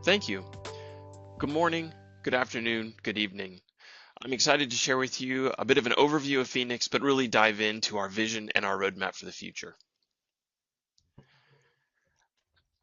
Thank you. Good morning, good afternoon, good evening. I'm excited to share with you a bit of an overview of Phoenix, but really dive into our vision and our roadmap for the future.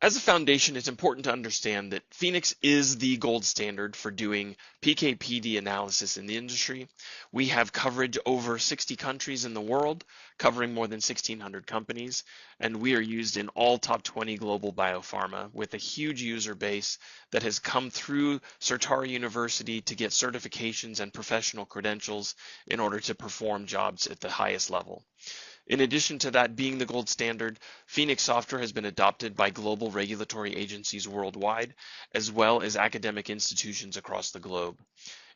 As a foundation, it's important to understand that Phoenix is the gold standard for doing PK/PD analysis in the industry. We have coverage over 60 countries in the world, covering more than 1,600 companies, and we are used in all top 20 global biopharma with a huge user base that has come through Certara University to get certifications and professional credentials in order to perform jobs at the highest level. In addition to that being the gold standard, Phoenix software has been adopted by global regulatory agencies worldwide, as well as academic institutions across the globe.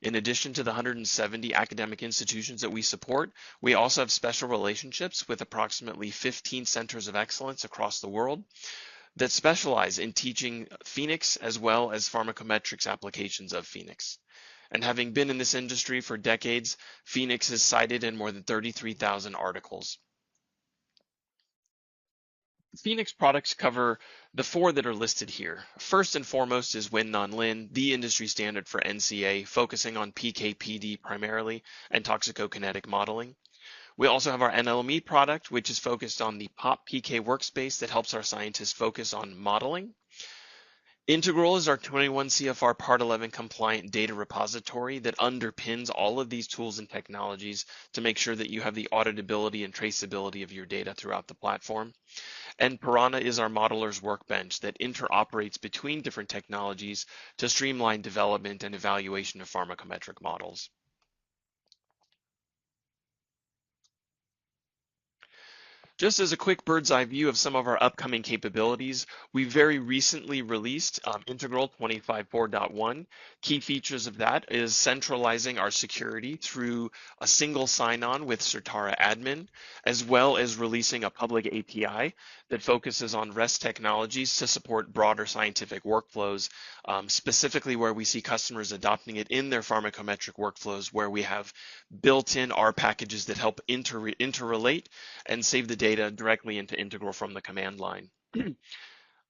In addition to the 170 academic institutions that we support, we also have special relationships with approximately 15 centers of excellence across the world that specialize in teaching Phoenix as well as pharmacometrics applications of Phoenix. And having been in this industry for decades, Phoenix is cited in more than 33,000 articles. Phoenix products cover the four that are listed here. First and foremost is Win Non-Lin, the industry standard for NCA, focusing on PK/PD primarily and toxicokinetic modeling. We also have our NLME product, which is focused on the POP PK workspace that helps our scientists focus on modeling. Integral is our 21 CFR Part 11 compliant data repository that underpins all of these tools and technologies to make sure that you have the auditability and traceability of your data throughout the platform. And Piranha is our modeler's workbench that interoperates between different technologies to streamline development and evaluation of pharmacometric models. Just as a quick bird's eye view of some of our upcoming capabilities, we very recently released Integral 25.4.1. Key features of that is centralizing our security through a single sign-on with Certara admin, as well as releasing a public API that focuses on REST technologies to support broader scientific workflows, specifically where we see customers adopting it in their pharmacometric workflows, where we have built-in R packages that help interrelate and save the data directly into Integral from the command line.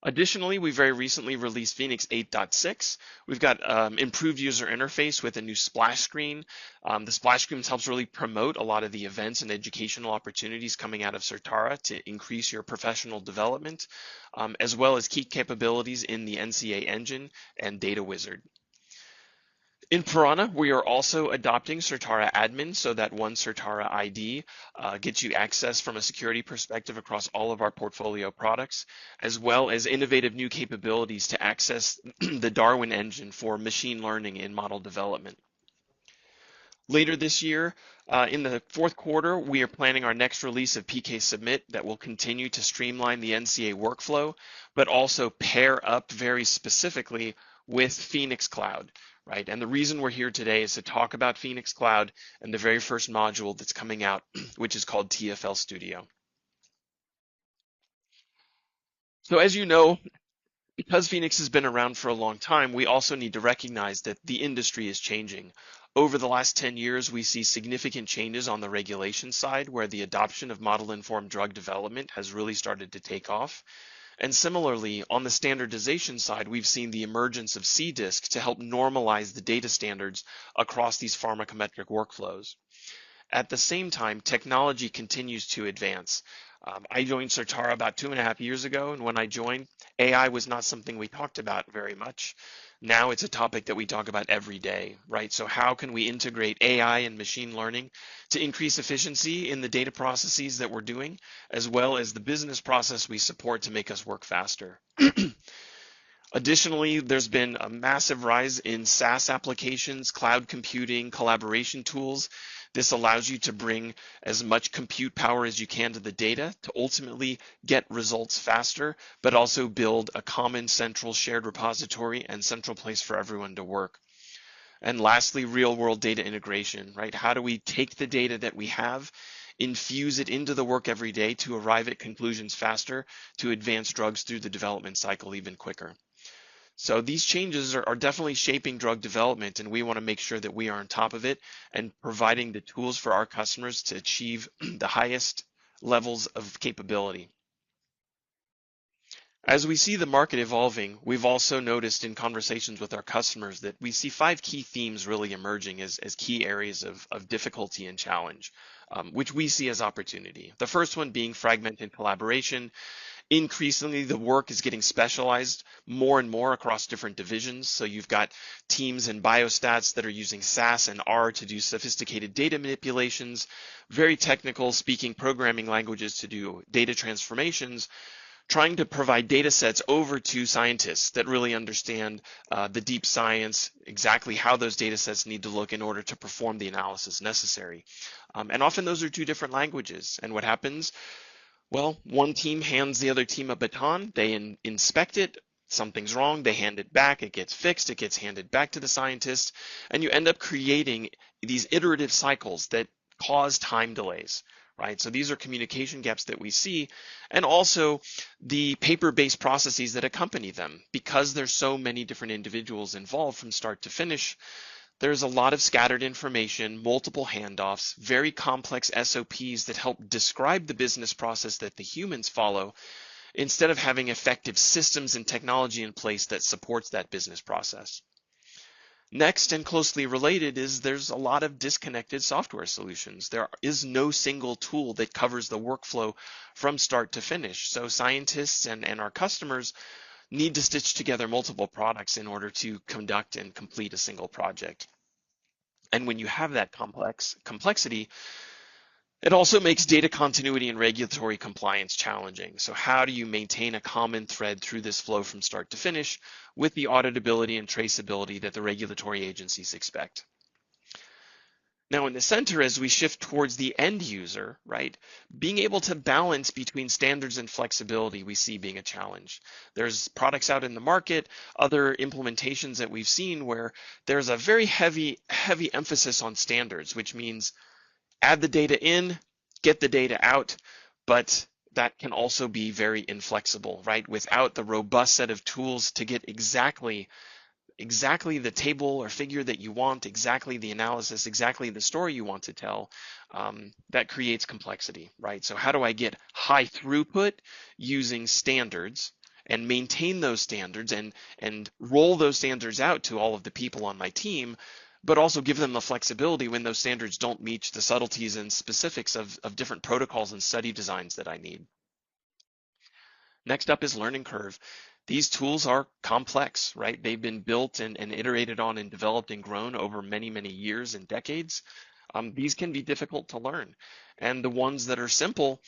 Additionally, we very recently released Phoenix 8.6. We've got improved user interface with a new splash screen. The splash screen helps really promote a lot of the events and educational opportunities coming out of Certara to increase your professional development, as well as key capabilities in the NCA engine and data wizard. In Piranha, we are also adopting Certara admin so that one Certara ID gets you access from a security perspective across all of our portfolio products, as well as innovative new capabilities to access the Darwin engine for machine learning in model development. Later this year, in the fourth quarter, we are planning our next release of PK Submit that will continue to streamline the NCA workflow, but also pair up very specifically with Phoenix Cloud. Right? And the reason we're here today is to talk about Phoenix Cloud and the very first module that's coming out, which is called TFL Studio. So as you know, because Phoenix has been around for a long time, we also need to recognize that the industry is changing. Over the last 10 years, we see significant changes on the regulation side where the adoption of model-informed drug development has really started to take off. And similarly, on the standardization side, we've seen the emergence of CDISC to help normalize the data standards across these pharmacometric workflows. At the same time, technology continues to advance. I joined Certara about 2.5 years ago, and when I joined, AI was not something we talked about very much. Now it's a topic that we talk about every day, right? So how can we integrate AI and machine learning to increase efficiency in the data processes that we're doing, as well as the business process we support to make us work faster? Additionally, there's been a massive rise in SaaS applications, cloud computing, collaboration tools. This allows you to bring as much compute power as you can to the data to ultimately get results faster, but also build a common central shared repository and central place for everyone to work. And lastly, real world data integration, right? How do we take the data that we have, infuse it into the work every day to arrive at conclusions faster, to advance drugs through the development cycle even quicker? So these changes are definitely shaping drug development, and we want to make sure that we are on top of it and providing the tools for our customers to achieve the highest levels of capability. As we see the market evolving, we've also noticed in conversations with our customers that we see five key themes really emerging as key areas of difficulty and challenge, which we see as opportunity. The first one being fragmented collaboration. Increasingly, the work is getting specialized more and more across different divisions. So you've got teams in biostats that are using SAS and R to do sophisticated data manipulations, very technical speaking programming languages to do data transformations, trying to provide data sets over to scientists that really understand the deep science, exactly how those data sets need to look in order to perform the analysis necessary. And often those are two different languages. And what happens? Well, one team hands the other team a baton, they inspect it, something's wrong, they hand it back, it gets fixed, it gets handed back to the scientist, and you end up creating these iterative cycles that cause time delays, right? So these are communication gaps that we see, and also the paper-based processes that accompany them. Because there's so many different individuals involved from start to finish, there's a lot of scattered information, multiple handoffs, very complex SOPs that help describe the business process that the humans follow, instead of having effective systems and technology in place that supports that business process. Next, and closely related, is there's a lot of disconnected software solutions. There is no single tool that covers the workflow from start to finish. So scientists and our customers need to stitch together multiple products in order to conduct and complete a single project. And when you have that complexity, it also makes data continuity and regulatory compliance challenging. So how do you maintain a common thread through this flow from start to finish with the auditability and traceability that the regulatory agencies expect? Now in the center, as we shift towards the end user, right, being able to balance between standards and flexibility we see being a challenge. There's products out in the market, other implementations that we've seen where there's a very heavy emphasis on standards, which means add the data in, get the data out, but that can also be very inflexible, right? Without the robust set of tools to get exactly the table or figure that you want, exactly the analysis, exactly the story you want to tell, that creates complexity, right? So how do I get high throughput using standards and maintain those standards and roll those standards out to all of the people on my team, but also give them the flexibility when those standards don't meet the subtleties and specifics of different protocols and study designs that I need. Next up is learning curve. These tools are complex, right? They've been built and iterated on and developed and grown over many years and decades. These can be difficult to learn. And the ones that are simple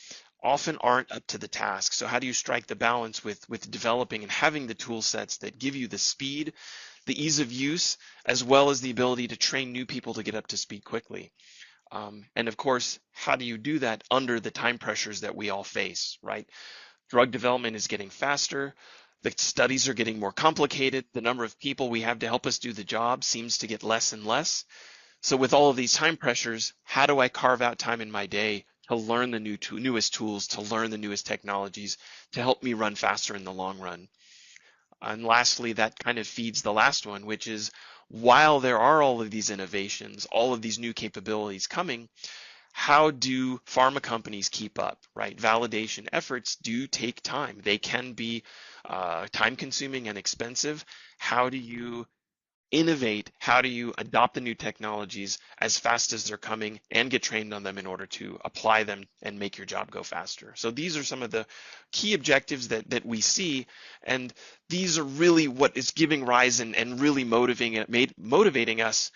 often aren't up to the task. So how do you strike the balance with developing and having the tool sets that give you the speed, the ease of use, as well as the ability to train new people to get up to speed quickly? And of course, how do you do that under the time pressures that we all face, right? Drug development is getting faster. The studies are getting more complicated. The number of people we have to help us do the job seems to get less and less. So with all of these time pressures, how do I carve out time in my day to learn the newest tools, to learn the newest technologies, to help me run faster in the long run? And lastly, that kind of feeds the last one, which is while there are all of these innovations, all of these new capabilities coming, how do pharma companies keep up, right? Validation efforts do take time. They can be time consuming and expensive. How do you innovate? How do you adopt the new technologies as fast as they're coming and get trained on them in order to apply them and make your job go faster? So these are some of the key objectives that we see, and these are really what is giving rise and really motivating us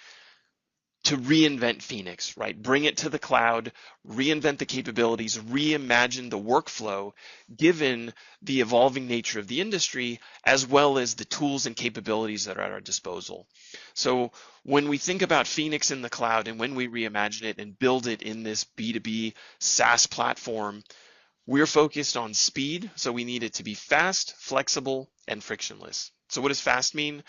to reinvent Phoenix, right? Bring it to the cloud, reinvent the capabilities, reimagine the workflow, given the evolving nature of the industry, as well as the tools and capabilities that are at our disposal. So when we think about Phoenix in the cloud and when we reimagine it and build it in this B2B SaaS platform, we're focused on speed. So we need it to be fast, flexible, and frictionless. So what does fast mean?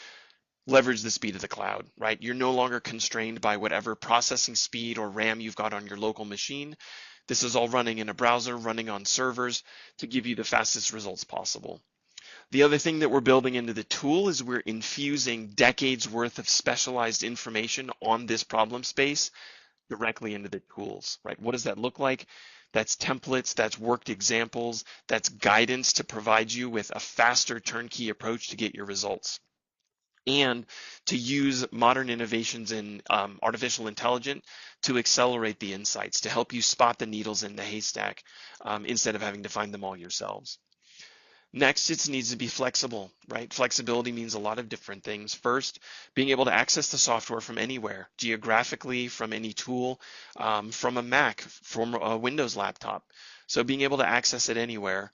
Leverage the speed of the cloud, right? You're no longer constrained by whatever processing speed or RAM you've got on your local machine. This is all running in a browser, running on servers to give you the fastest results possible. The other thing that we're building into the tool is we're infusing decades worth of specialized information on this problem space directly into the tools, right? What does that look like? That's templates, that's worked examples, that's guidance to provide you with a faster turnkey approach to get your results. And to use modern innovations in artificial intelligence to accelerate the insights, to help you spot the needles in the haystack instead of having to find them all yourselves. Next, it needs to be flexible, right? Flexibility means a lot of different things. First, being able to access the software from anywhere, geographically, from any tool, from a Mac, from a Windows laptop. So being able to access it anywhere,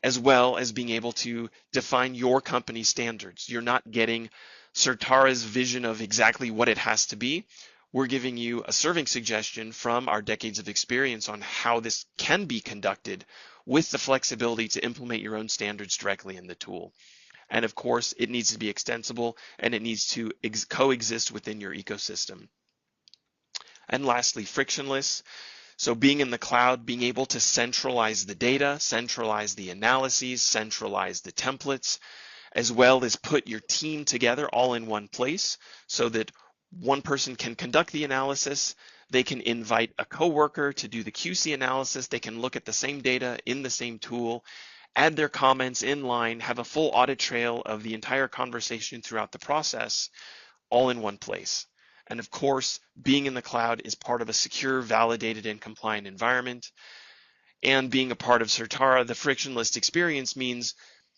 as well as being able to define your company standards. You're not getting Certara's vision of exactly what it has to be. We're giving you a serving suggestion from our decades of experience on how this can be conducted with the flexibility to implement your own standards directly in the tool. And of course, it needs to be extensible and it needs to coexist within your ecosystem. And lastly, frictionless. So being in the cloud, being able to centralize the data, centralize the analyses, centralize the templates, as well as put your team together all in one place so that one person can conduct the analysis, they can invite a coworker to do the QC analysis, they can look at the same data in the same tool, add their comments in line, have a full audit trail of the entire conversation throughout the process, all in one place. And of course, being in the cloud is part of a secure, validated, and compliant environment. And being a part of Certara, the frictionless experience means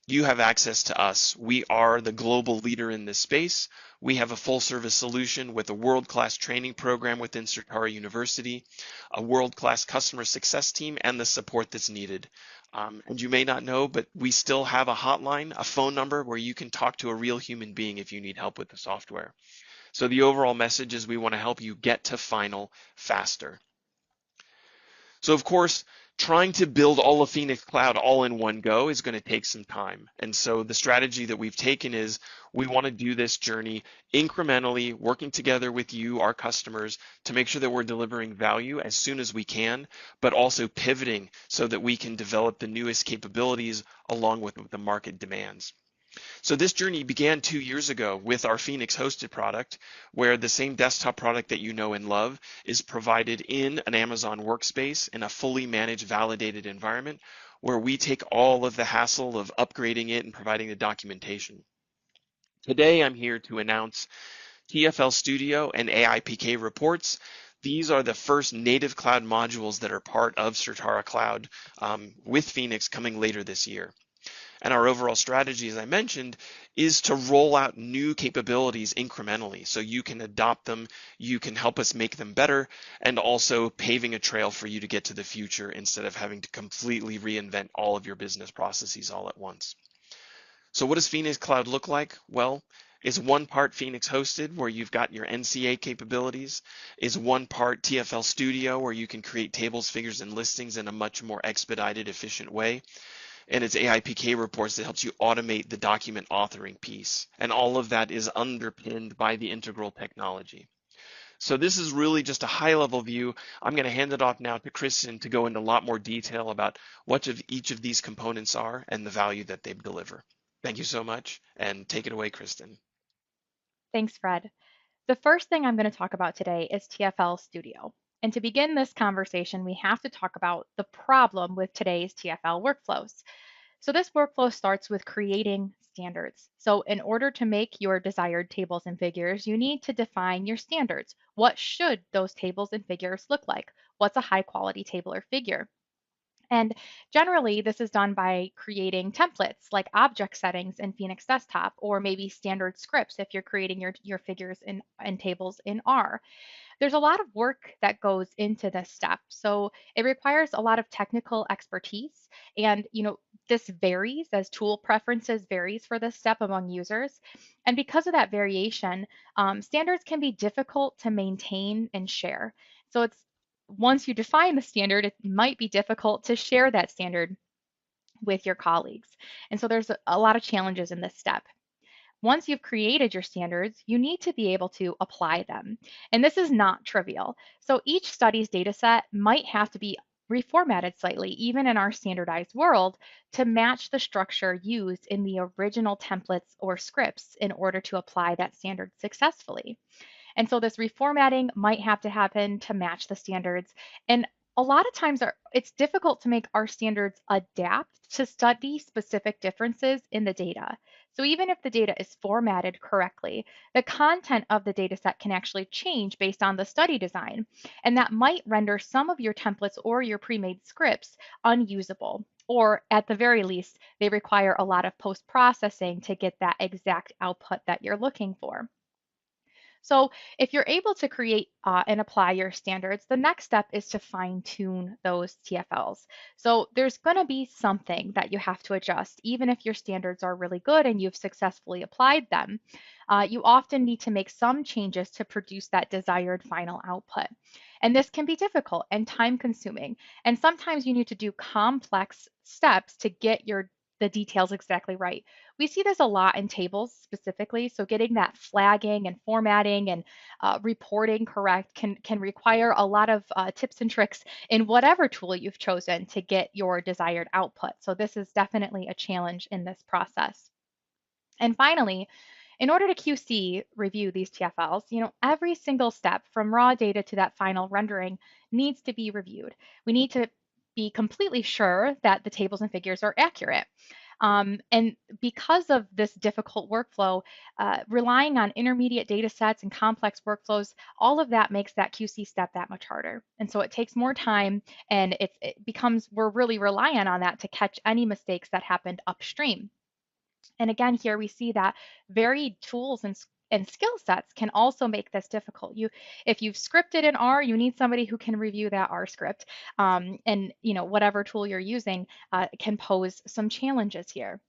you have access to us. We are the global leader in this space. We have a full service solution with a world-class training program within Certara University, a world-class customer success team, and the support that's needed. And you may not know, but we still have a hotline, a phone number where you can talk to a real human being if you need help with the software. So the overall message is we want to help you get to final faster. So of course, trying to build all of Phoenix Cloud all in one go is going to take some time. And so the strategy that we've taken is we want to do this journey incrementally, working together with you, our customers, to make sure that we're delivering value as soon as we can, but also pivoting so that we can develop the newest capabilities along with the market demands. So this journey began 2 years ago with our Phoenix hosted product, where the same desktop product that you know and love is provided in an Amazon workspace in a fully managed, validated environment where we take all of the hassle of upgrading it and providing the documentation. Today, I'm here to announce TFL Studio and AI PK reports. These are the first native cloud modules that are part of Certara Cloud with Phoenix coming later this year. And our overall strategy, as I mentioned, is to roll out new capabilities incrementally so you can adopt them, you can help us make them better, and also paving a trail for you to get to the future instead of having to completely reinvent all of your business processes all at once. So what does Phoenix Cloud look like? Well, it's one part Phoenix hosted where you've got your NCA capabilities, is one part TFL Studio where you can create tables, figures, and listings in a much more expedited, efficient way. And it's AIPK reports that helps you automate the document authoring piece. And all of that is underpinned by the integral technology. So this is really just a high level view. I'm going to hand it off now to Kristen to go into a lot more detail about what each of these components are and the value that they deliver. Thank you so much, and take it away, Kristen. Thanks, Fred. The first thing I'm going to talk about today is TFL Studio. And to begin this conversation, we have to talk about the problem with today's TFL workflows. So this workflow starts with creating standards. So in order to make your desired tables and figures, you need to define your standards. What should those tables and figures look like? What's a high quality table or figure? And generally, this is done by creating templates like object settings in Phoenix Desktop, or maybe standard scripts if you're creating your figures and tables in R. There's a lot of work that goes into this step. So it requires a lot of technical expertise. And, this varies as tool preferences varies for this step among users. And because of that variation, standards can be difficult to maintain and share. So it's once you define the standard, it might be difficult to share that standard with your colleagues. And so there's a lot of challenges in this step. Once you've created your standards, you need to be able to apply them. And this is not trivial. So each study's data set might have to be reformatted slightly, even in our standardized world, to match the structure used in the original templates or scripts in order to apply that standard successfully. And so this reformatting might have to happen to match the standards. And a lot of times it's difficult to make our standards adapt to study specific differences in the data. So even if the data is formatted correctly, the content of the data set can actually change based on the study design. And that might render some of your templates or your pre-made scripts unusable. Or at the very least, they require a lot of post-processing to get that exact output that you're looking for. So if you're able to create and apply your standards, the next step is to fine tune those TFLs. So there's going to be something that you have to adjust, even if your standards are really good and you've successfully applied them. You often need to make some changes to produce that desired final output. And this can be difficult and time consuming. And sometimes you need to do complex steps to get the details exactly right. We see this a lot in tables specifically. So getting that flagging and formatting and reporting correct can require a lot of tips and tricks in whatever tool you've chosen to get your desired output. So this is definitely a challenge in this process. And finally, in order to QC review these TFLs, every single step from raw data to that final rendering needs to be reviewed. We need to be completely sure that the tables and figures are accurate. And because of this difficult workflow, relying on intermediate data sets and complex workflows, all of that makes that QC step that much harder. And so it takes more time and it becomes, we're really reliant on that to catch any mistakes that happened upstream. And again, here we see that varied tools and skill sets can also make this difficult. If you've scripted in R, you need somebody who can review that R script. And whatever tool you're using can pose some challenges here.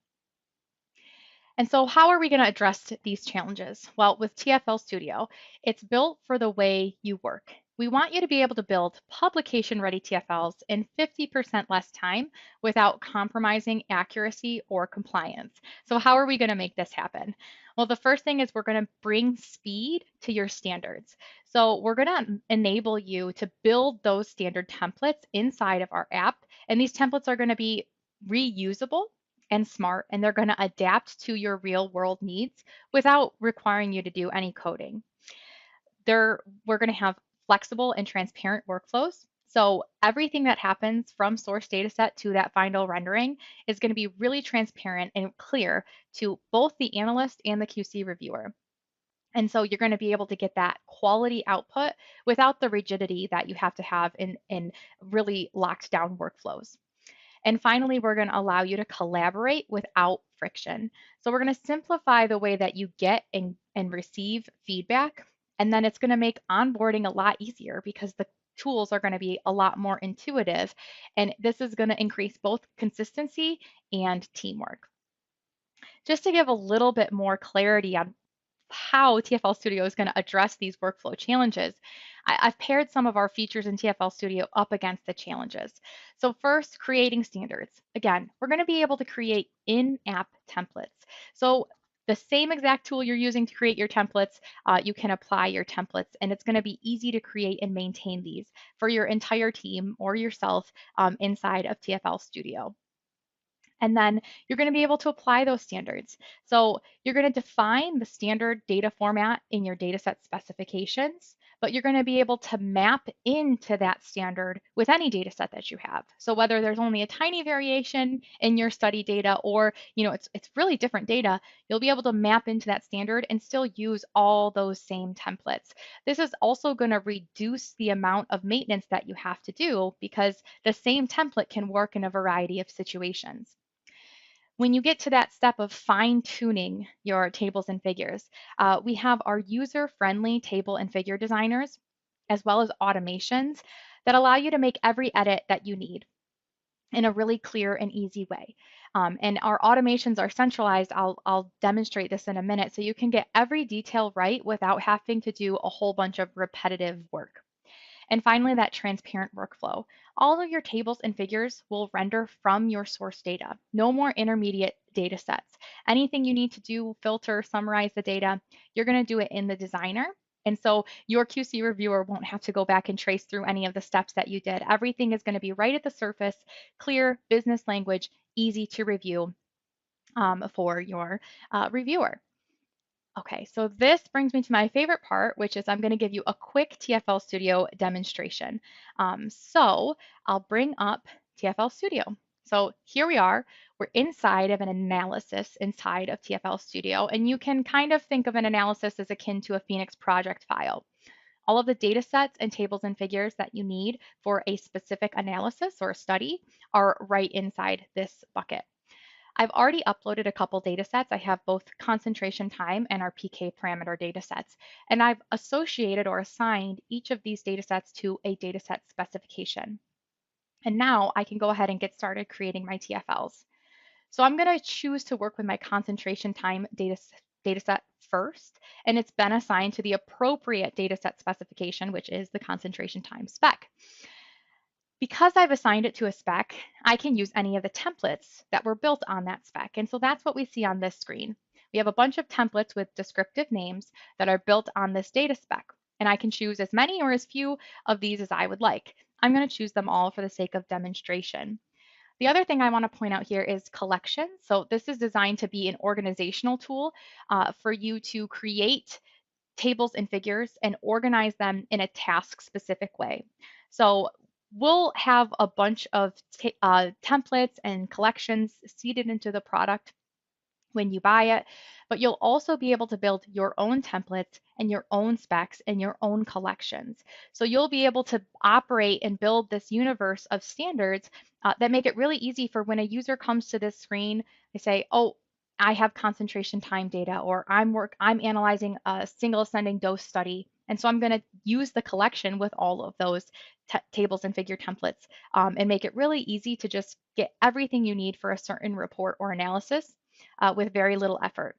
And so how are we going to address these challenges? Well, with TFL Studio, it's built for the way you work. We want you to be able to build publication-ready TFLs in 50% less time without compromising accuracy or compliance. So how are we going to make this happen? Well, the first thing is we're going to bring speed to your standards. So we're going to enable you to build those standard templates inside of our app, and these templates are going to be reusable and smart, and they're going to adapt to your real world needs without requiring you to do any coding. We're going to have flexible and transparent workflows. So everything that happens from source data set to that final rendering is going to be really transparent and clear to both the analyst and the QC reviewer. And so you're going to be able to get that quality output without the rigidity that you have to have in really locked down workflows. And finally, we're going to allow you to collaborate without friction. So we're going to simplify the way that you get and receive feedback. And then it's going to make onboarding a lot easier because the tools are going to be a lot more intuitive. And this is going to increase both consistency and teamwork. Just to give a little bit more clarity on how TFL Studio is going to address these workflow challenges, I've paired some of our features in TFL Studio up against the challenges. So first, creating standards. Again, we're going to be able to create in-app templates. So the same exact tool you're using to create your templates, you can apply your templates, and it's going to be easy to create and maintain these for your entire team or yourself inside of TFL Studio. And then you're going to be able to apply those standards. So you're going to define the standard data format in your dataset specifications, but you're going to be able to map into that standard with any dataset that you have. So whether there's only a tiny variation in your study data or it's really different data, you'll be able to map into that standard and still use all those same templates. This is also going to reduce the amount of maintenance that you have to do because the same template can work in a variety of situations. When you get to that step of fine tuning your tables and figures, we have our user-friendly table and figure designers, as well as automations that allow you to make every edit that you need in a really clear and easy way. And our automations are centralized. I'll demonstrate this in a minute so you can get every detail right without having to do a whole bunch of repetitive work. And finally, that transparent workflow. All of your tables and figures will render from your source data. No more intermediate data sets. Anything you need to do, filter, summarize the data, you're going to do it in the designer. And so your QC reviewer won't have to go back and trace through any of the steps that you did. Everything is going to be right at the surface, clear business language, easy to review for your reviewer. Okay, so this brings me to my favorite part, which is I'm going to give you a quick TFL Studio demonstration. So I'll bring up TFL Studio. So here we are. We're inside of an analysis inside of TFL Studio, and you can kind of think of an analysis as akin to a Phoenix project file. All of the data sets and tables and figures that you need for a specific analysis or a study are right inside this bucket. I've already uploaded a couple data sets. I have both concentration time and our PK parameter data sets. And I've associated or assigned each of these data sets to a data set specification. And now I can go ahead and get started creating my TFLs. So I'm going to choose to work with my concentration time data set first, and it's been assigned to the appropriate data set specification, which is the concentration time spec. Because I've assigned it to a spec, I can use any of the templates that were built on that spec. And so that's what we see on this screen. We have a bunch of templates with descriptive names that are built on this data spec. And I can choose as many or as few of these as I would like. I'm going to choose them all for the sake of demonstration. The other thing I want to point out here is collection. So this is designed to be an organizational tool for you to create tables and figures and organize them in a task specific way. So we'll have a bunch of templates and collections seeded into the product when you buy it, but you'll also be able to build your own templates and your own specs and your own collections. So you'll be able to operate and build this universe of standards that make it really easy for when a user comes to this screen, they say, oh, I have concentration time data, or I'm analyzing a single ascending dose study. And so I'm going to use the collection with all of those tables and figure templates and make it really easy to just get everything you need for a certain report or analysis with very little effort.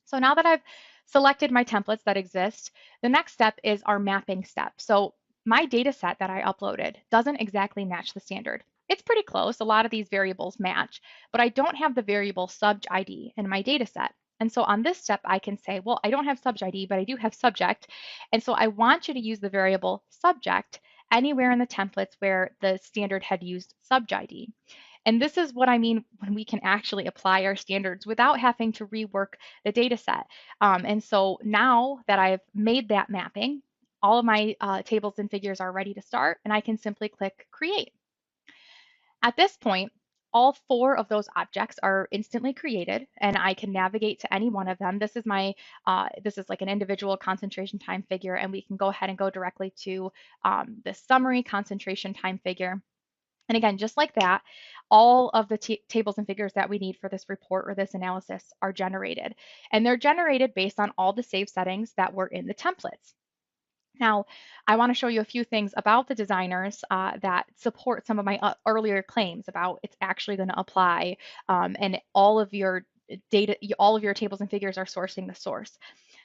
So now that I've selected my templates that exist, the next step is our mapping step. So my data set that I uploaded doesn't exactly match the standard. It's pretty close. A lot of these variables match, but I don't have the variable subj ID in my data set. And so on this step, I can say, well, I don't have subj ID, but I do have subject. And so I want you to use the variable subject anywhere in the templates where the standard had used subj ID. And this is what I mean when we can actually apply our standards without having to rework the data set. And so now that I've made that mapping, all of my tables and figures are ready to start, and I can simply click Create. At this point, all four of those objects are instantly created, and I can navigate to any one of them. This is like an individual concentration time figure, and we can go ahead and go directly to the summary concentration time figure. And again, just like that, all of the tables and figures that we need for this report or this analysis are generated. And they're generated based on all the save settings that were in the templates. Now, I want to show you a few things about the designers that support some of my earlier claims about it's actually going to apply and all of your data, all of your tables and figures are sourcing the source.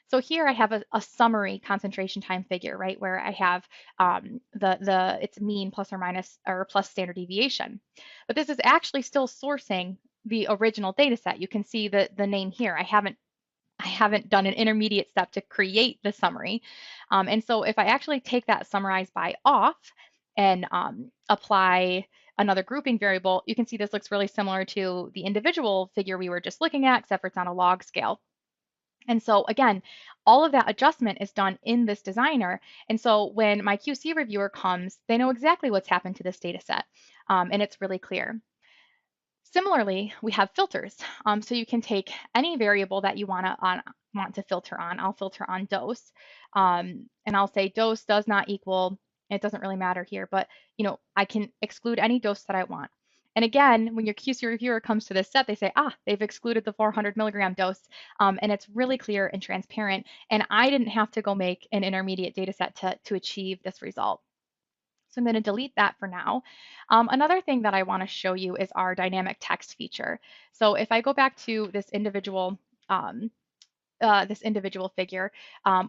So here I have a summary concentration time figure, right, where I have its mean plus or minus or plus standard deviation. But this is actually still sourcing the original data set. You can see the name here. I haven't done an intermediate step to create the summary. And so if I actually take that summarize by off and apply another grouping variable, you can see this looks really similar to the individual figure we were just looking at, except for it's on a log scale. And so again, all of that adjustment is done in this designer. And so when my QC reviewer comes, they know exactly what's happened to this data set. And it's really clear. Similarly, we have filters. So you can take any variable that you want to filter on. I'll filter on dose. And I'll say dose does not equal, it doesn't really matter here, but I can exclude any dose that I want. And again, when your QC reviewer comes to this set, they say, they've excluded the 400 milligram dose. And it's really clear and transparent. And I didn't have to go make an intermediate data set to achieve this result. So I'm going to delete that for now. Another thing that I want to show you is our dynamic text feature. So if I go back to this individual figure.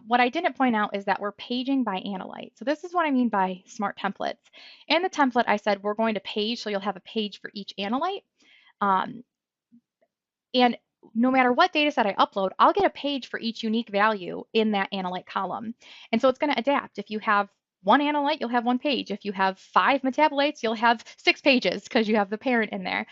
What I didn't point out is that we're paging by analyte. So this is what I mean by smart templates. In the template, I said we're going to page, so you'll have a page for each analyte. And no matter what data set I upload, I'll get a page for each unique value in that analyte column. And so it's going to adapt. If you have one analyte, you'll have one page. If you have 5 metabolites, you'll have 6 pages because you have the parent in there.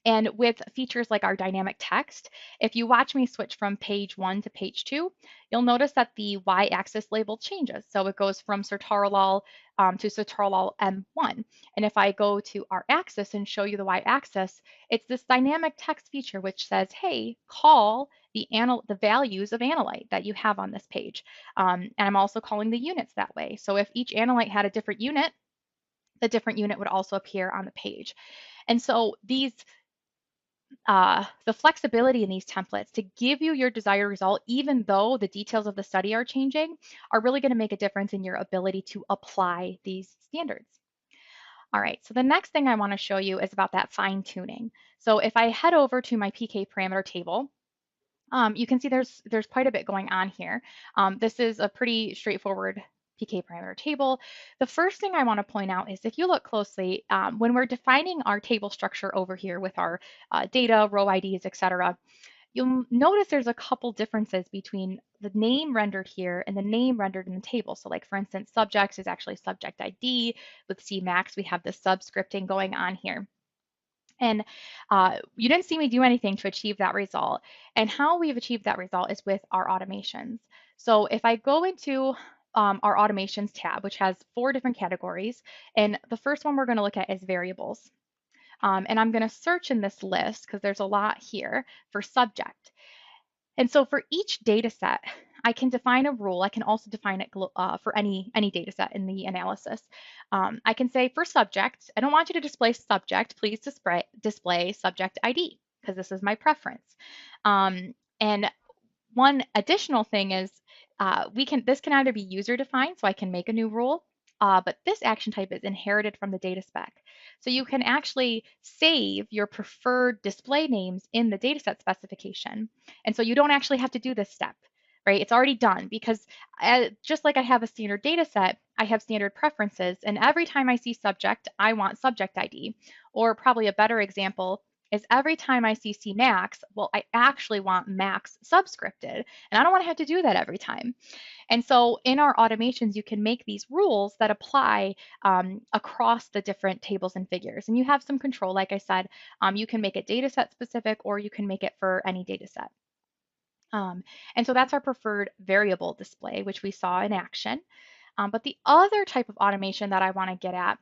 And with features like our dynamic text, if you watch me switch from page 1 to page 2, you'll notice that the y-axis label changes. So it goes from Sotarolol to Sotarolol M1. And if I go to our axis and show you the y-axis, it's this dynamic text feature which says, hey, call the values of analyte that you have on this page. And I'm also calling the units that way. So if each analyte had a different unit, the different unit would also appear on the page. And so the flexibility in these templates to give you your desired result, even though the details of the study are changing, are really going to make a difference in your ability to apply these standards. All right, so the next thing I want to show you is about that fine tuning. So if I head over to my PK parameter table, you can see there's quite a bit going on here. This is a pretty straightforward PK parameter table. The first thing I want to point out is if you look closely, when we're defining our table structure over here with our data, row IDs, etc., you'll notice there's a couple differences between the name rendered here and the name rendered in the table. So like for instance, subjects is actually subject ID. With Cmax, we have the subscripting going on here. And you didn't see me do anything to achieve that result. And how we've achieved that result is with our automations. So if I go into our automations tab, which has 4 different categories, and the first one we're going to look at is variables. And I'm going to search in this list because there's a lot here for subject. And so for each data set, I can define a rule. I can also define it for any data set in the analysis. I can say for subject, I don't want you to display subject, please display subject ID because this is my preference. And one additional thing is this can either be user defined, so I can make a new rule, but this action type is inherited from the data spec. So you can actually save your preferred display names in the dataset specification. And so you don't actually have to do this step, right? It's already done because just like I have a standard data set, I have standard preferences. And every time I see subject, I want subject ID. Or probably a better example is every time I see Cmax, well, I actually want max subscripted. And I don't want to have to do that every time. And so in our automations, you can make these rules that apply across the different tables and figures. And you have some control, like I said, you can make it data set specific or you can make it for any data set. And so that's our preferred variable display, which we saw in action. But the other type of automation that I want to get at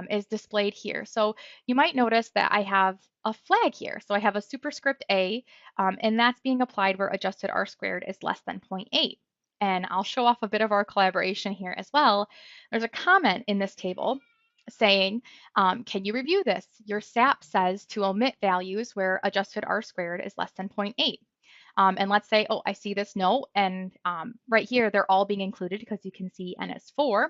is displayed here. So you might notice that I have a flag here. So I have a superscript A, and that's being applied where adjusted R squared is less than 0.8. And I'll show off a bit of our collaboration here as well. There's a comment in this table saying, can you review this? Your SAP says to omit values where adjusted R squared is less than 0.8. And let's say, oh, I see this note, and right here, they're all being included because you can see NS4.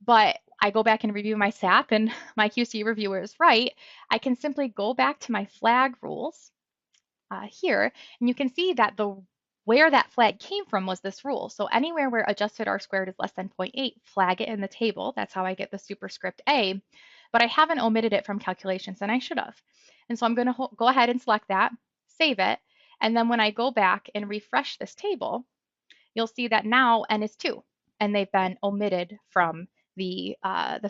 But I go back and review my SAP, and my QC reviewer is right. I can simply go back to my flag rules here, and you can see that where that flag came from was this rule. So anywhere where adjusted R squared is less than 0.8, flag it in the table. That's how I get the superscript A. But I haven't omitted it from calculations, and I should have. And so I'm going to go ahead and select that, save it, and then when I go back and refresh this table, you'll see that now N is 2, and they've been omitted from the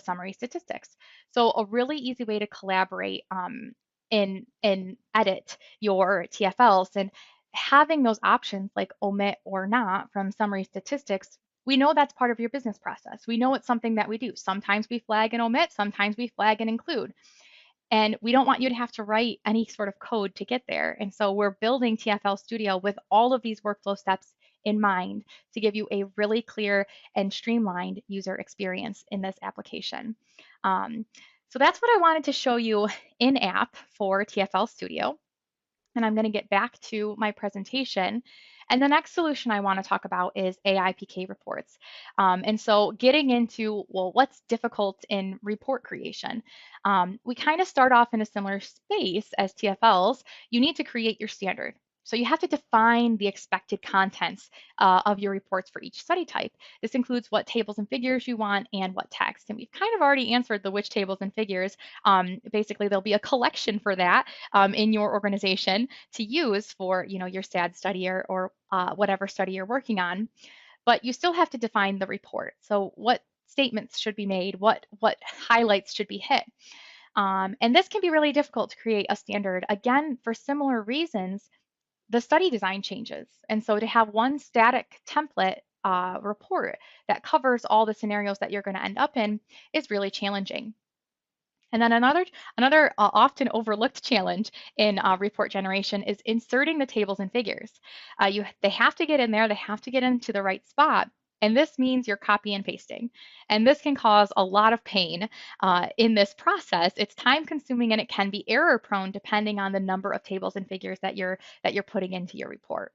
summary statistics. So a really easy way to collaborate and edit your TFLs, and having those options like omit or not from summary statistics, we know that's part of your business process. We know it's something that we do. Sometimes we flag and omit, sometimes we flag and include. And we don't want you to have to write any sort of code to get there. And so we're building TFL Studio with all of these workflow steps in mind to give you a really clear and streamlined user experience in this application. So that's what I wanted to show you in app for TFL Studio. And I'm going to get back to my presentation. And the next solution I want to talk about is AI PK reports. And so getting into, well, what's difficult in report creation? We kind of start off in a similar space as TFLs. You need to create your standard. So you have to define the expected contents of your reports for each study type. This includes what tables and figures you want and what text. And we've kind of already answered the which tables and figures. Basically, there'll be a collection for that in your organization to use for your SAD study or whatever study you're working on. But you still have to define the report. So what statements should be made? What highlights should be hit? And this can be really difficult to create a standard. Again, for similar reasons, the study design changes. And so to have one static template report that covers all the scenarios that you're going to end up in is really challenging. And then another often overlooked challenge in report generation is inserting the tables and figures. They have to get in there, they have to get into the right spot. And this means you're copy and pasting. And this can cause a lot of pain in this process. It's time consuming and it can be error prone depending on the number of tables and figures that you're putting into your report.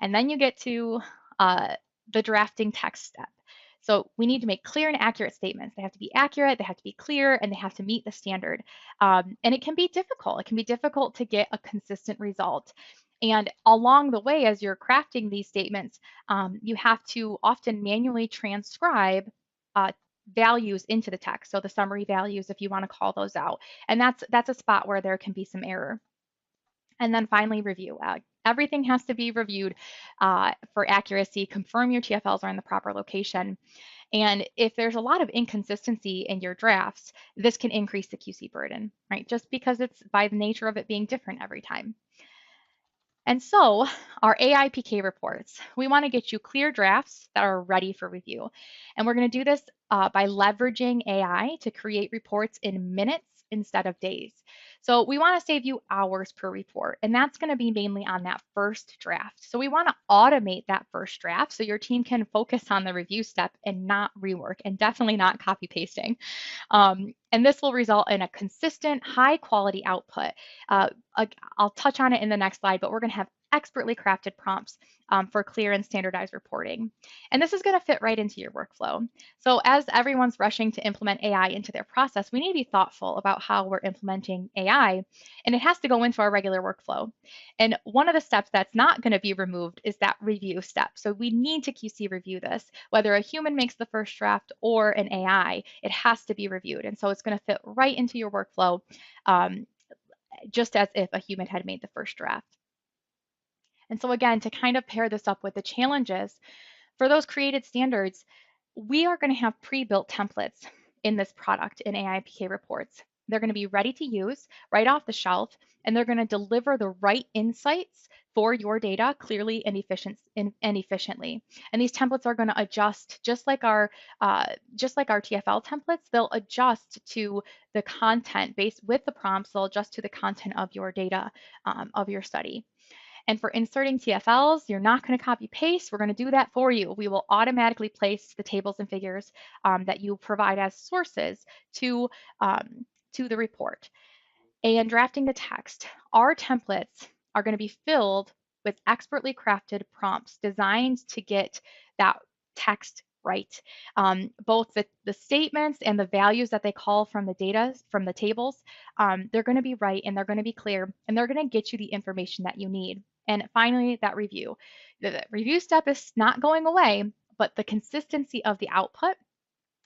And then you get to the drafting text step. So we need to make clear and accurate statements. They have to be accurate, they have to be clear, and they have to meet the standard. And it can be difficult. It can be difficult to get a consistent result. And along the way, as you're crafting these statements, you have to often manually transcribe values into the text. So the summary values, if you want to call those out. And that's a spot where there can be some error. And then finally, review. Everything has to be reviewed for accuracy. Confirm your TFLs are in the proper location. And if there's a lot of inconsistency in your drafts, this can increase the QC burden, right? Just because it's by the nature of it being different every time. And so our AI PK reports, we want to get you clear drafts that are ready for review. And we're going to do this by leveraging AI to create reports in minutes instead of days. So we want to save you hours per report, and that's going to be mainly on that first draft. So we want to automate that first draft so your team can focus on the review step and not rework, and definitely not copy pasting. And this will result in a consistent, high quality output. I'll touch on it in the next slide, but we're going to have expertly crafted prompts for clear and standardized reporting. And this is going to fit right into your workflow. So as everyone's rushing to implement AI into their process, we need to be thoughtful about how we're implementing AI, and it has to go into our regular workflow. And one of the steps that's not going to be removed is that review step. So we need to QC review this, whether a human makes the first draft or an AI, it has to be reviewed. And so it's going to fit right into your workflow, just as if a human had made the first draft. And so again, to kind of pair this up with the challenges, for those created standards, we are going to have pre-built templates in this product in AIPK reports. They're going to be ready to use right off the shelf, and they're going to deliver the right insights for your data clearly and efficiently. And these templates are going to adjust just like our TFL templates. They'll adjust to the content based with the prompts. They'll adjust to the content of your data of your study. And for inserting TFLs, you're not going to copy paste. We're going to do that for you. We will automatically place the tables and figures that you provide as sources to the report. And drafting the text, our templates are going to be filled with expertly crafted prompts designed to get that text right. Both the statements and the values that they call from the data, from the tables, they're going to be right and they're going to be clear and they're going to get you the information that you need. And finally, that review. The review step is not going away, but the consistency of the output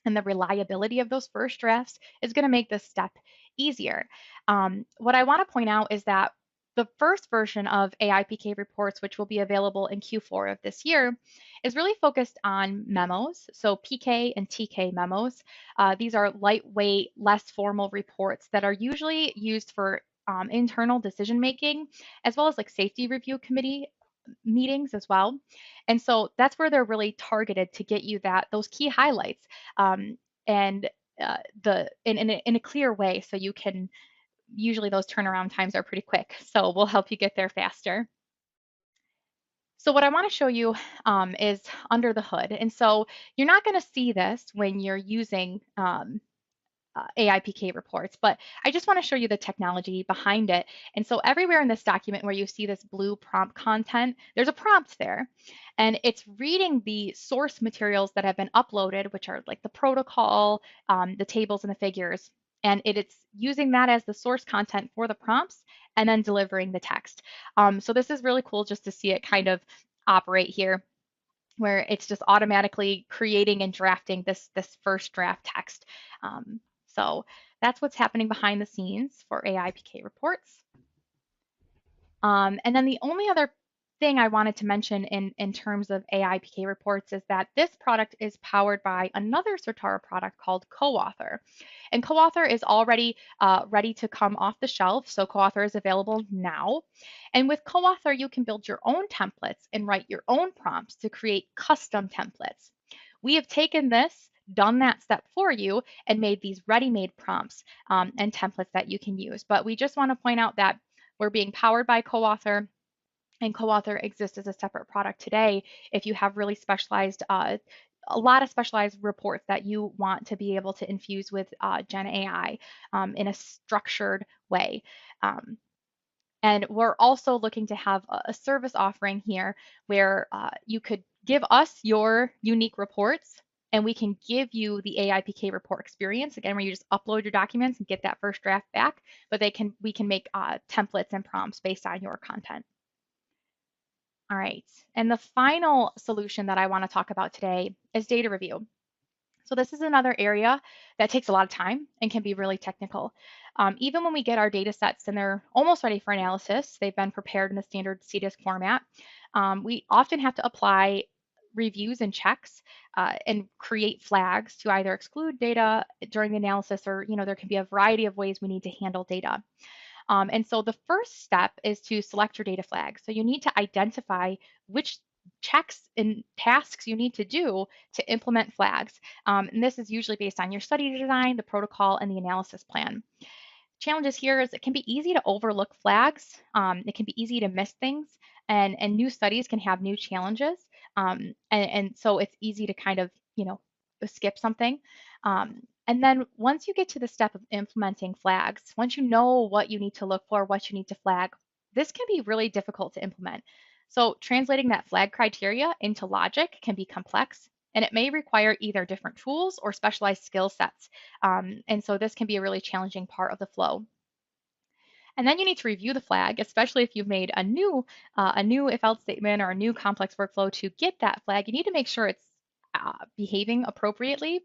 and the reliability of those first drafts is going to make this step easier. What I want to point out is that the first version of AIPK reports, which will be available in Q4 of this year, is really focused on memos, so PK and TK memos. These are lightweight, less formal reports that are usually used for internal decision making, as well as like safety review committee meetings as well. And so that's where they're really targeted to get you those key highlights and in a clear way, so you can, usually those turnaround times are pretty quick, so we'll help you get there faster. So what I want to show you is under the hood. And so you're not going to see this when you're using AIPK reports, but I just want to show you the technology behind it. And so everywhere in this document where you see this blue prompt content, there's a prompt there. And it's reading the source materials that have been uploaded, which are like the protocol, the tables and the figures. And it's using that as the source content for the prompts and then delivering the text. So this is really cool just to see it kind of operate here, where it's just automatically creating and drafting this first draft text. So that's what's happening behind the scenes for AIPK reports. And then the only other thing I wanted to mention in terms of AI PK reports is that this product is powered by another Certara product called CoAuthor. And CoAuthor is already ready to come off the shelf, so CoAuthor is available now. And with CoAuthor, you can build your own templates and write your own prompts to create custom templates. We have taken this, done that step for you, and made these ready-made prompts and templates that you can use. But we just want to point out that we're being powered by CoAuthor, and CoAuthor exists as a separate product today if you have really specialized, a lot of specialized reports that you want to be able to infuse with Gen AI in a structured way. Um, and we're also looking to have a service offering here where you could give us your unique reports and we can give you the AIPK report experience again, where you just upload your documents and get that first draft back, but we can make templates and prompts based on your content. All right, and the final solution that I want to talk about today is data review. So this is another area that takes a lot of time and can be really technical. Even when we get our data sets and they're almost ready for analysis, they've been prepared in the standard CDISC format, we often have to apply reviews and checks and create flags to either exclude data during the analysis, or there can be a variety of ways we need to handle data. And so the first step is to select your data flag. So you need to identify which checks and tasks you need to do to implement flags. And this is usually based on your study design, the protocol, and the analysis plan. Challenges here is it can be easy to overlook flags. It can be easy to miss things, and new studies can have new challenges. And so it's easy to kind of, skip something. And then once you get to the step of implementing flags, once you know what you need to look for, what you need to flag, this can be really difficult to implement. So translating that flag criteria into logic can be complex, and it may require either different tools or specialized skill sets. And so this can be a really challenging part of the flow. And then you need to review the flag, especially if you've made a new if else statement or a new complex workflow to get that flag. You need to make sure it's behaving appropriately.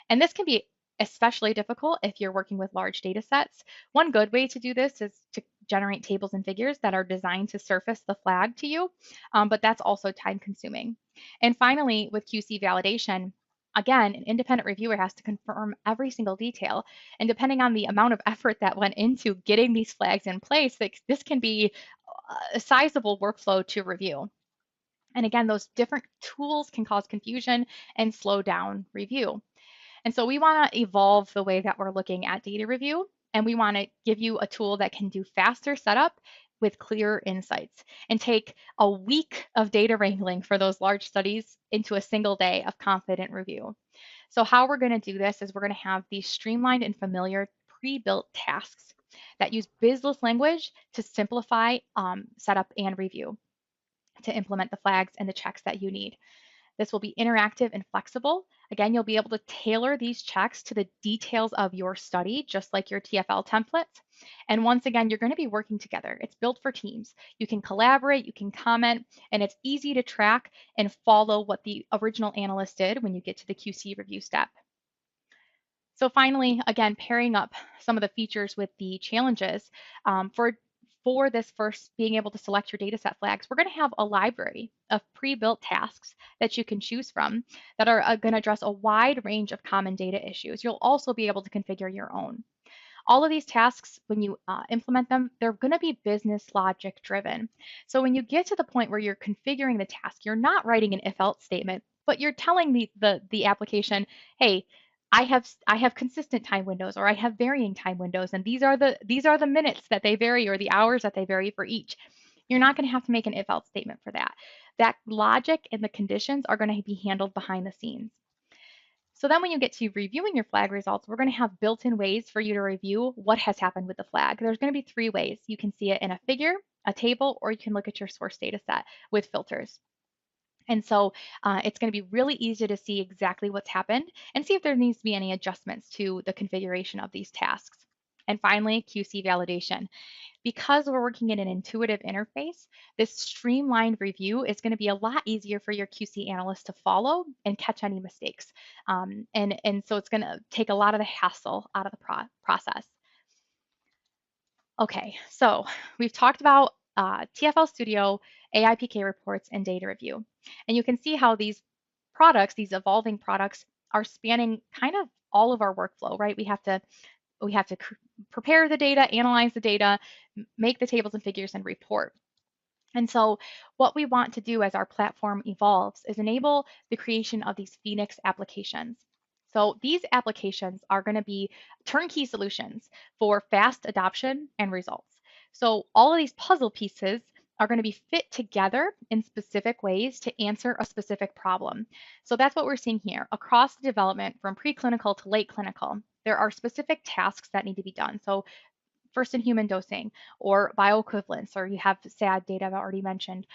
And this can be especially difficult if you're working with large data sets. One good way to do this is to generate tables and figures that are designed to surface the flag to you, but that's also time consuming. And finally, with QC validation, again, an independent reviewer has to confirm every single detail. And depending on the amount of effort that went into getting these flags in place, this can be a sizable workflow to review. And again, those different tools can cause confusion and slow down review. And so we want to evolve the way that we're looking at data review, and we want to give you a tool that can do faster setup with clearer insights and take a week of data wrangling for those large studies into a single day of confident review. So how we're going to do this is we're going to have these streamlined and familiar pre-built tasks that use business language to simplify setup and review to implement the flags and the checks that you need. This will be interactive and flexible. Again, you'll be able to tailor these checks to the details of your study, just like your TFL templates. And once again, you're going to be working together. It's built for teams. You can collaborate, you can comment, and it's easy to track and follow what the original analyst did when you get to the QC review step. So finally, again, pairing up some of the features with the challenges for this first being able to select your dataset flags, we're going to have a library of pre-built tasks that you can choose from that are going to address a wide range of common data issues. You'll also be able to configure your own. All of these tasks, when you implement them, they're going to be business logic driven. So when you get to the point where you're configuring the task, you're not writing an if else statement, but you're telling the application, hey, I have consistent time windows, or I have varying time windows, and these are the minutes that they vary, or the hours that they vary for each. You're not going to have to make an if else statement for that. That logic and the conditions are going to be handled behind the scenes. So then when you get to reviewing your flag results, we're going to have built-in ways for you to review what has happened with the flag. There's going to be three ways. You can see it in a figure, a table, or you can look at your source data set with filters. And so it's going to be really easy to see exactly what's happened and see if there needs to be any adjustments to the configuration of these tasks. And finally, QC validation. Because we're working in an intuitive interface, this streamlined review is going to be a lot easier for your QC analyst to follow and catch any mistakes. And so it's going to take a lot of the hassle out of the process. Okay, so we've talked about TFL Studio, AIPK reports, and data review. And you can see how these products, these evolving products, are spanning kind of all of our workflow, right? We have to prepare the data, analyze the data, make the tables and figures, and report. And so what we want to do as our platform evolves is enable the creation of these Phoenix applications. So these applications are going to be turnkey solutions for fast adoption and results. So all of these puzzle pieces are going to be fit together in specific ways to answer a specific problem. So that's what we're seeing here. Across the development from preclinical to late clinical, there are specific tasks that need to be done. So first in human dosing or bioequivalence, or you have SAD data I've already mentioned,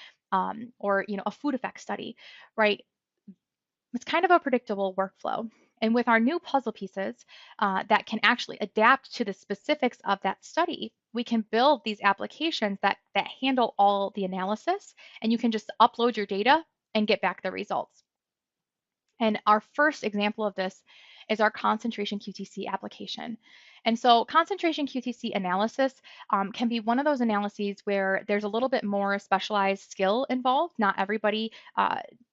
or a food effect study, right? It's kind of a predictable workflow. And with our new puzzle pieces that can actually adapt to the specifics of that study, we can build these applications that handle all the analysis, and you can just upload your data and get back the results. And our first example of this is our concentration QTC application. And so concentration QTC analysis can be one of those analyses where there's a little bit more specialized skill involved. Not everybody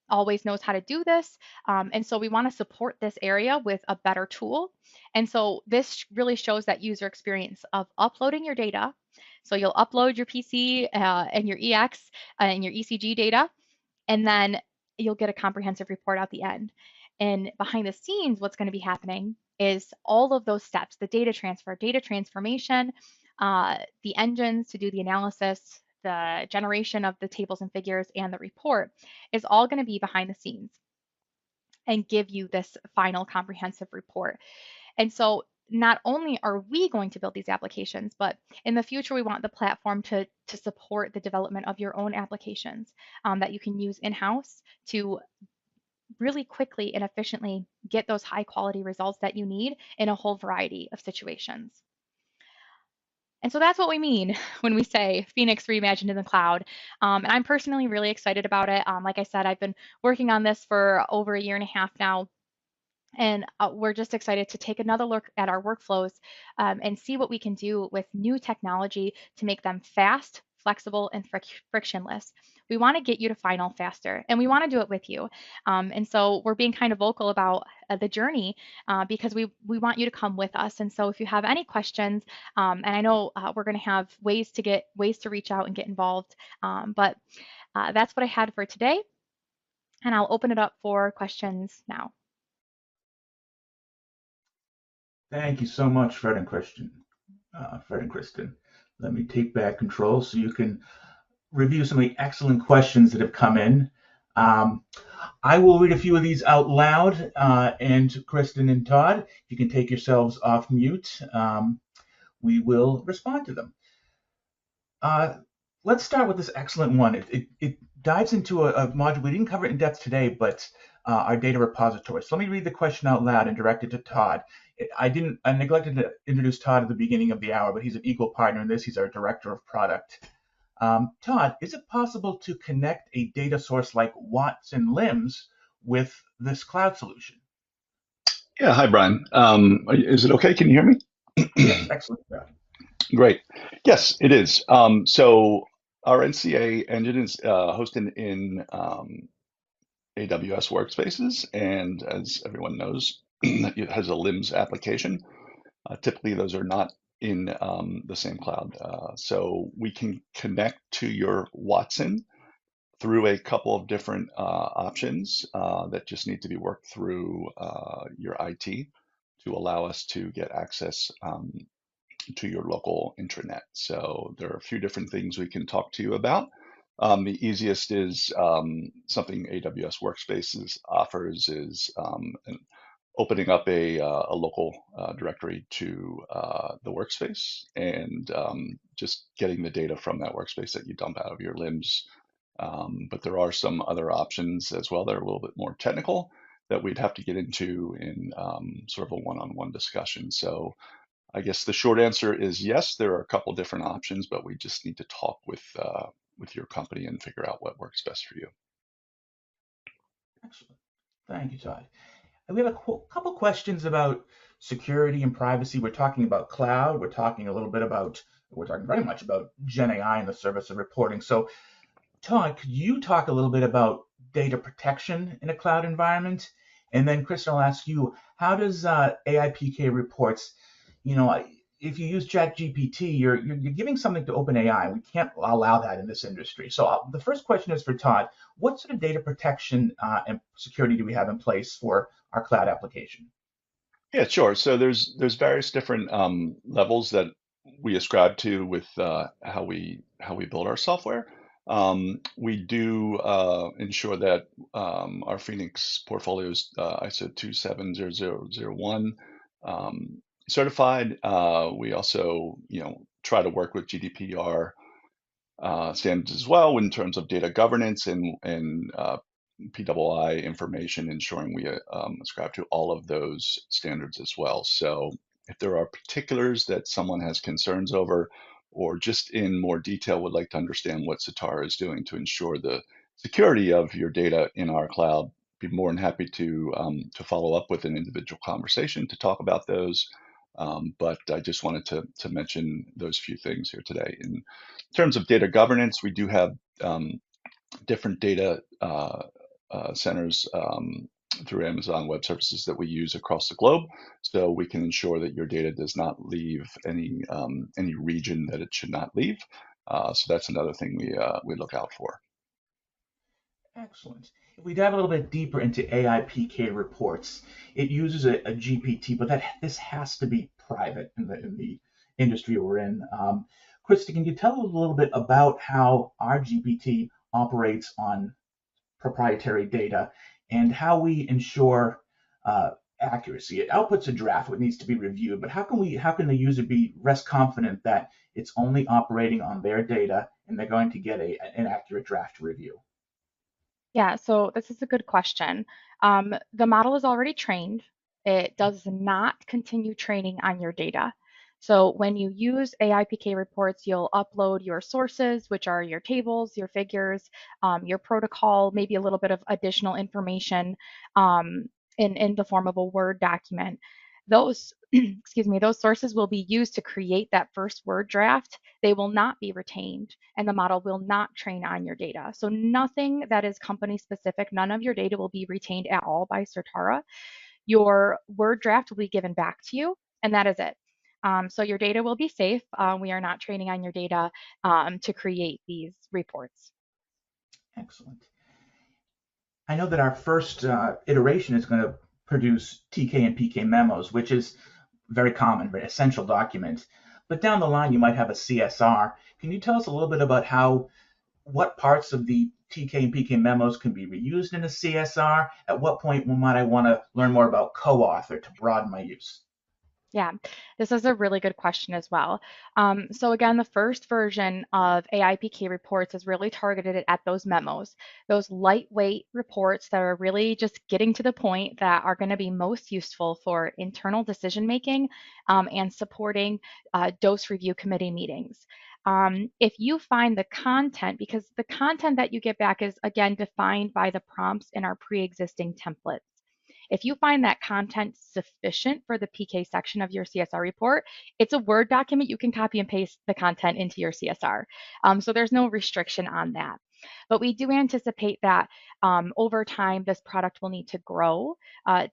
always knows how to do this. And so we want to support this area with a better tool. And so this really shows that user experience of uploading your data. So you'll upload your PC and your EX and your ECG data, and then you'll get a comprehensive report at the end. And behind the scenes, what's going to be happening is all of those steps, the data transfer, data transformation, the engines to do the analysis, the generation of the tables and figures, and the report is all going to be behind the scenes and give you this final comprehensive report. And so not only are we going to build these applications, but in the future, we want the platform to support the development of your own applications that you can use in-house to really quickly and efficiently get those high quality results that you need in a whole variety of situations. And so that's what we mean when we say Phoenix reimagined in the cloud. And I'm personally really excited about it. Like I said, I've been working on this for over a year and a half now. And we're just excited to take another look at our workflows and see what we can do with new technology to make them fast, flexible, and frictionless. We want to get you to final faster, and we want to do it with you. And so we're being kind of vocal about the journey because we want you to come with us. And so if you have any questions, and I know we're going to have ways to reach out and get involved, but that's what I had for today. And I'll open it up for questions now. Thank you so much, Fred and Kristen. Let me take back control so you can review some of the excellent questions that have come in. I will read a few of these out loud, and Kristen and Todd, if you can take yourselves off mute, we will respond to them. Let's start with this excellent one. It dives into a module we didn't cover in depth today, but our data repository. So let me read the question out loud and direct it to Todd. I neglected to introduce Todd at the beginning of the hour, but he's an equal partner in this. He's our director of product. Todd, is it possible to connect a data source like Watson LIMS with this cloud solution? Yeah, hi, Brian. Is it okay? Can you hear me? Yes, excellent. Great. Yes, it is. So our NCA engine is hosted in AWS Workspaces, and as everyone knows, it has a LIMS application. Typically, those are not in the same cloud. So we can connect to your Watson through a couple of different options that just need to be worked through your IT to allow us to get access to your local intranet. So there are a few different things we can talk to you about. The easiest is something AWS Workspaces offers is opening up a local directory to the workspace and just getting the data from that workspace that you dump out of your LIMS. But there are some other options as well that are a little bit more technical that we'd have to get into in sort of a one-on-one discussion. So I guess the short answer is yes, there are a couple different options, but we just need to talk with your company and figure out what works best for you. Excellent. Thank you, Todd. And we have a couple questions about security and privacy. We're talking about cloud. We're talking a little bit about we're talking very much about Gen AI in the service of reporting. So Todd, could you talk a little bit about data protection in a cloud environment? And then, Kristen, I'll ask you, how does AI PK reports, you know, if you use ChatGPT, you're giving something to OpenAI. We can't allow that in this industry. So the first question is for Todd. What sort of data protection and security do we have in place for our cloud application? Yeah, sure. So there's various different levels that we ascribe to with how we build our software. We do ensure that our Phoenix portfolio is ISO 27001 certified. We also, try to work with GDPR standards as well in terms of data governance and PII information, ensuring we ascribe to all of those standards as well. So if there are particulars that someone has concerns over, or just in more detail would like to understand what Satara is doing to ensure the security of your data in our cloud, be more than happy to follow up with an individual conversation to talk about those. But I just wanted to mention those few things here today. In terms of data governance, we do have different data centers through Amazon Web Services that we use across the globe, so we can ensure that your data does not leave any region that it should not leave. So that's another thing we look out for. Excellent. If we dive a little bit deeper into AI PK reports, it uses a GPT, but this has to be private in the industry we're in. Christy, can you tell us a little bit about how our GPT operates on proprietary data and how we ensure uh, accuracy? It outputs a draft, what needs to be reviewed, but how can the user rest confident that it's only operating on their data and they're going to get an accurate draft to review? Yeah, so this is a good question. The model is already trained. It does not continue training on your data. So when you use AIPK reports, you'll upload your sources, which are your tables, your figures, your protocol, maybe a little bit of additional information um, in the form of a Word document. Those, excuse me, those sources will be used to create that first Word draft. They will not be retained, and the model will not train on your data. So nothing that is company specific, none of your data will be retained at all by Certara. Your Word draft will be given back to you, and that is it. So your data will be safe. We are not training on your data to create these reports. Excellent. I know that our first iteration is going to produce TK and PK memos, which is very common, very essential document. But down the line, you might have a CSR. Can you tell us a little bit about what parts of the TK and PK memos can be reused in a CSR? At what point might I want to learn more about co-author to broaden my use? Yeah, this is a really good question as well. So again, the first version of AIPK reports is really targeted at those memos, those lightweight reports that are really just getting to the point that are going to be most useful for internal decision making and supporting dose review committee meetings. If you find the content, because the content that you get back is again defined by the prompts in our pre-existing templates. If you find that content sufficient for the PK section of your CSR report, it's a Word document. You can copy and paste the content into your CSR. So there's no restriction on that. But we do anticipate that over time, this product will need to grow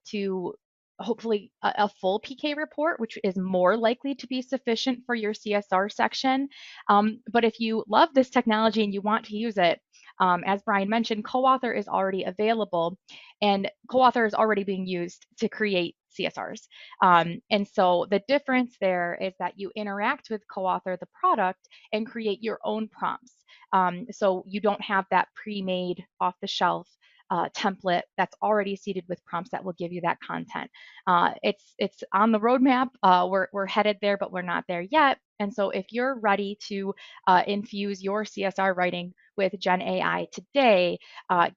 to hopefully a full PK report, which is more likely to be sufficient for your CSR section. But if you love this technology and you want to use it, as Brian mentioned, co-author is already available, and co-author is already being used to create CSRs. And so the difference there is that you interact with co-author the product and create your own prompts. So you don't have that pre-made off-the-shelf template that's already seeded with prompts that will give you that content. It's on the roadmap. We're headed there, but we're not there yet. And so if you're ready to infuse your CSR writing with Gen AI today,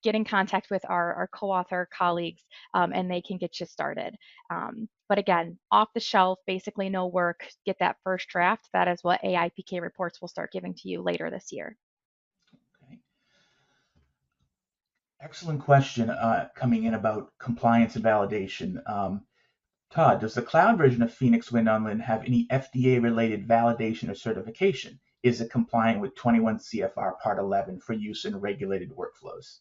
get in contact with our co-author colleagues and they can get you started. But again, off the shelf, basically no work, get that first draft. That is what AIPK reports will start giving to you later this year. Okay. Excellent question coming in about compliance and validation. Todd, does the cloud version of Phoenix Wind on Lynn have any FDA-related validation or certification? Is it compliant with 21 CFR Part 11 for use in regulated workflows?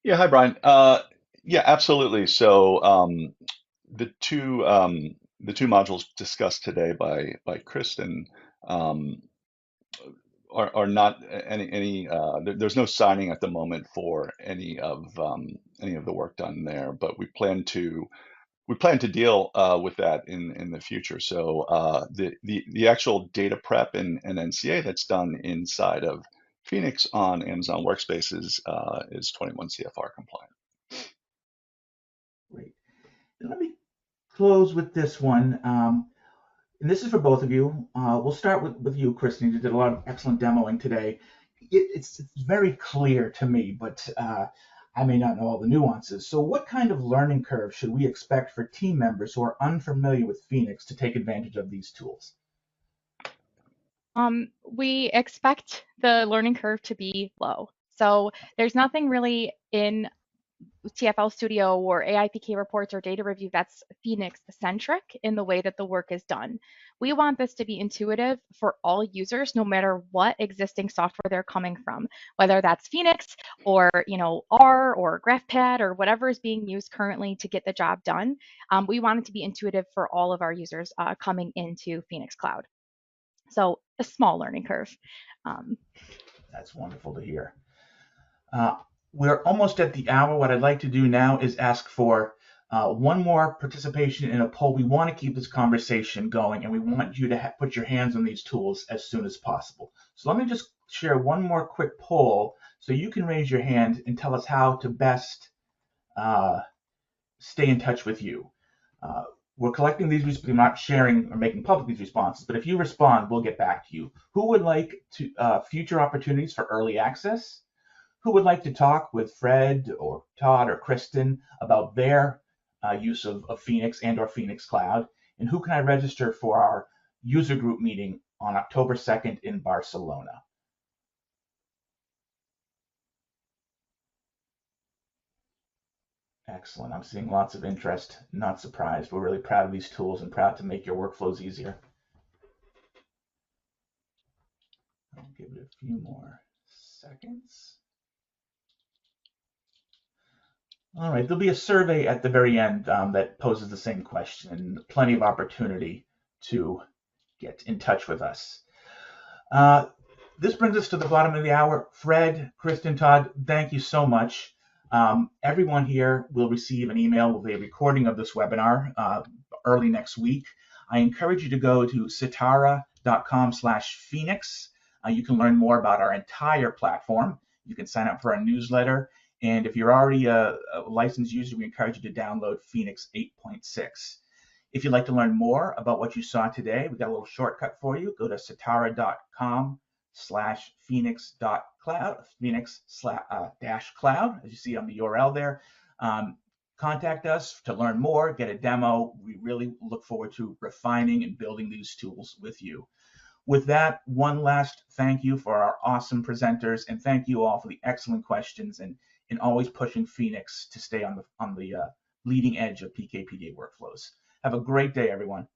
Yeah, hi, Brian. Yeah, absolutely. So the two modules discussed today by Kristen um, are not any there's no signing at the moment for any of the work done there, but we plan to deal with that in the future. So the actual data prep and NCA that's done inside of Phoenix on Amazon Workspaces is 21 CFR compliant. Great. And let me close with this one. And this is for both of you. We'll start with you, Kristen. You did a lot of excellent demoing today. It's very clear to me, but I may not know all the nuances. So what kind of learning curve should we expect for team members who are unfamiliar with Phoenix to take advantage of these tools? We expect the learning curve to be low. So there's nothing really in TFL Studio or AIPK reports or data review that's Phoenix centric in the way that the work is done. We want this to be intuitive for all users, no matter what existing software they're coming from, whether that's Phoenix or R or GraphPad or whatever is being used currently to get the job done. We want it to be intuitive for all of our users coming into Phoenix Cloud. So a small learning curve. That's wonderful to hear. We're almost at the hour. What I'd like to do now is ask for one more participation in a poll. We want to keep this conversation going, and we want you to put your hands on these tools as soon as possible. So let me just share one more quick poll so you can raise your hand and tell us how to best stay in touch with you. We're collecting these, we're not sharing or making public these responses, but if you respond, we'll get back to you. Who would like to future opportunities for early access? Who would like to talk with Fred or Todd or Kristen about their use of Phoenix and or Phoenix Cloud? And who can I register for our user group meeting on October 2nd in Barcelona? Excellent. I'm seeing lots of interest. Not surprised. We're really proud of these tools and proud to make your workflows easier. I'll give it a few more seconds. All right, there'll be a survey at the very end that poses the same question, and plenty of opportunity to get in touch with us. This brings us to the bottom of the hour. Fred, Kristen, Todd, thank you so much. Everyone here will receive an email with a recording of this webinar early next week. I encourage you to go to sitara.com/Phoenix. You can learn more about our entire platform. You can sign up for our newsletter. And if you're already a licensed user, we encourage you to download Phoenix 8.6. If you'd like to learn more about what you saw today, we've got a little shortcut for you. Go to sitara.com/Phoenix.cloud, Phoenix-cloud, as you see on the URL there. Contact us to learn more, get a demo. We really look forward to refining and building these tools with you. With that, one last thank you for our awesome presenters, and thank you all for the excellent questions and always pushing Phoenix to stay on the leading edge of PKPD workflows. Have a great day, everyone.